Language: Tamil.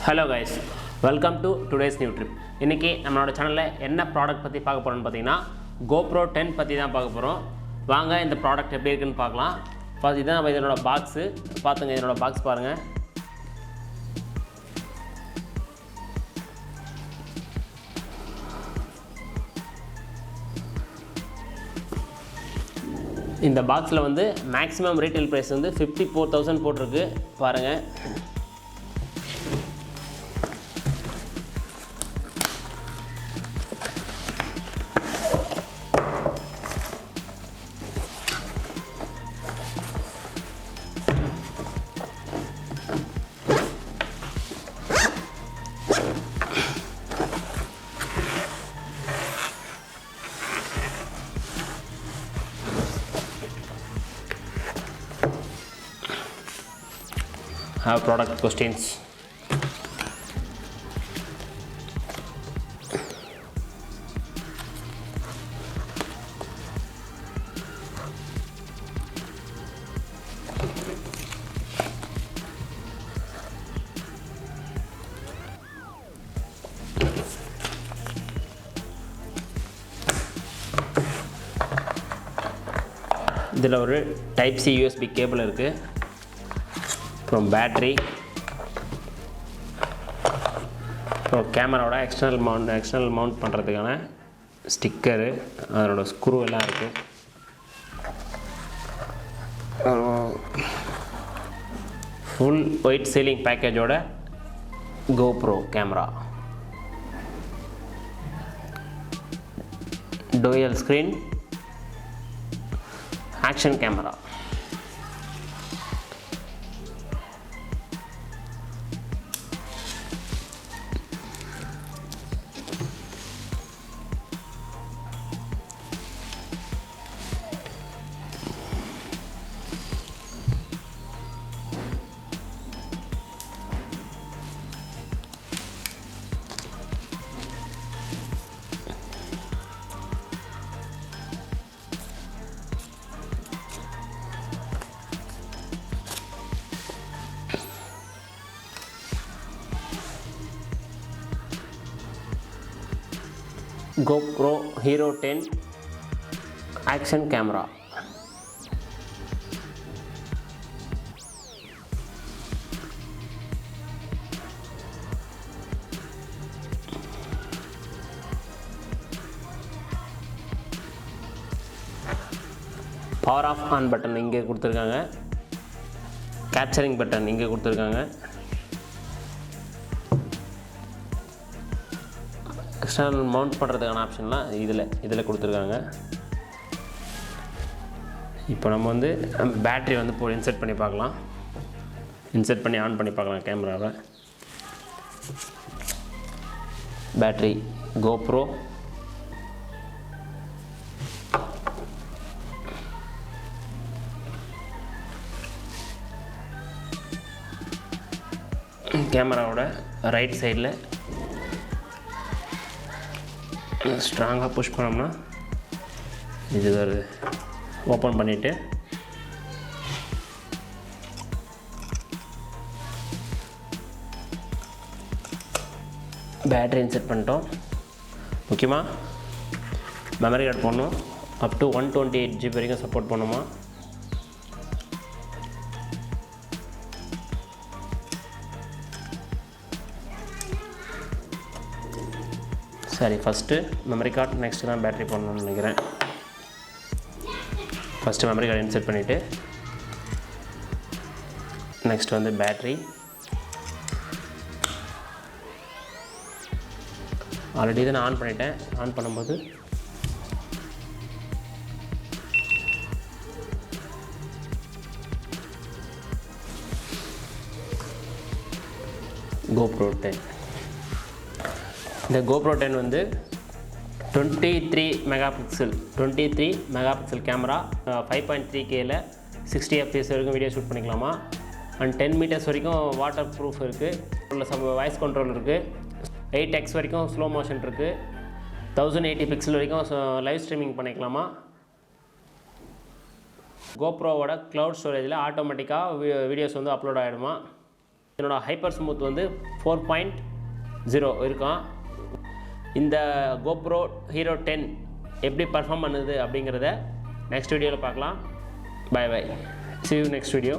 Hello guys, welcome to today's new trip. இன்னைக்கு நம்மளோட சேனல்ல என்ன ப்ராடக்ட் பத்தி பார்க்க போறோம்னு பாத்தீங்கன்னா GoPro 10 பத்தி தான் பார்க்க போறோம். வாங்க இந்த ப்ராடக்ட் எப்படி இருக்குன்னு பார்க்கலாம். ஃபர்ஸ்ட் இதான் இதனோட பாக்ஸ். பாத்துங்க இதனோட பாக்ஸ் பாருங்க. இந்த பாக்ஸ்ல வந்து மேக்ஸिमम ரீட்டைல் பிரைஸ் வந்து 54000 போட்டுருக்கு பாருங்க. Have product questions. இதில் ஒரு டைப் சி யூஎஸ்பி கேபிள் இருக்குது. அப்புறம் பேட்ரி, அப்புறம் கேமராவோட எக்ஸ்டர்னல் மவுண்ட் பண்ணுறதுக்கான ஸ்டிக்கரு, அதனோட ஸ்க்ரூ எல்லாம் இருக்குது. ஃபுல் ஒயிட் சீலிங் பேக்கேஜோட GoPro camera, dual screen action camera. GoPro Hero 10 action camera. Power off on button இங்கே கொடுத்துருக்காங்க. கேப்சரிங் பட்டன் இங்கே கொடுத்துருக்காங்க. எக்ஸ்டர்னல் மவுண்ட் பண்ணுறதுக்கான ஆப்ஷன்லாம் இதில் கொடுத்துருக்காங்க. இப்போ நம்ம வந்து பேட்ரி வந்து இன்செர்ட் பண்ணி பார்க்கலாம். இன்செர்ட் பண்ணி ஆன் பண்ணி பார்க்கலாம் கேமராவை. பேட்ரி GoPro, கேமராவோட ரைட் சைடில் ஸ்ட்ராங்காக புஷ் பண்ணோம்னா இது வருது. ஓப்பன் பண்ணிவிட்டு பேட்டரி இன்செர்ட் பண்ணிட்டோம். முக்கியமாக மெமரி கார்டு போடணும். அப் டு 128 GB வரைக்கும் சப்போர்ட் பண்ணுமா. சரி, ஃபஸ்ட்டு மெமரி கார்டு, நெக்ஸ்ட்டு தான் பேட்ரி பண்ணணும்னு நினைக்கிறேன். ஃபஸ்ட்டு மெமரி கார்டு இன்செர்ட் பண்ணிவிட்டு நெக்ஸ்ட் வந்து பேட்ரி. ஆல்ரெடி இதை நான் ஆன் பண்ணிட்டேன். ஆன் பண்ணும்போது GoPro 10. இந்த GoPro 10 வந்து 23 மெகாபிக்சல் கேமரா, 5.3Kல 60 fps வரைக்கும் வீடியோ ஷூட் பண்ணிக்கலாமா. அண்ட் 10 meters வரைக்கும் வாட்டர் ப்ரூஃப் இருக்குது. வாய்ஸ் கண்ட்ரோல் இருக்குது. 8x வரைக்கும் ஸ்லோ மோஷன் இருக்குது. 1080 பிக்சல் வரைக்கும் லைவ் ஸ்ட்ரீமிங் பண்ணிக்கலாமா. GoProவோட க்ளவுட் ஸ்டோரேஜில் ஆட்டோமேட்டிக்காக வீடியோஸ் வந்து அப்லோட் ஆகிடுமா. என்னோட ஹைப்பர் ஸ்மூத் வந்து 4.0 இருக்கும். இந்த GoPro Hero 10 எப்படி பர்ஃபார்ம் பண்ணுது அப்படிங்கிறத நெக்ஸ்ட் வீடியோவில் பார்க்கலாம். Bye bye. See you next video.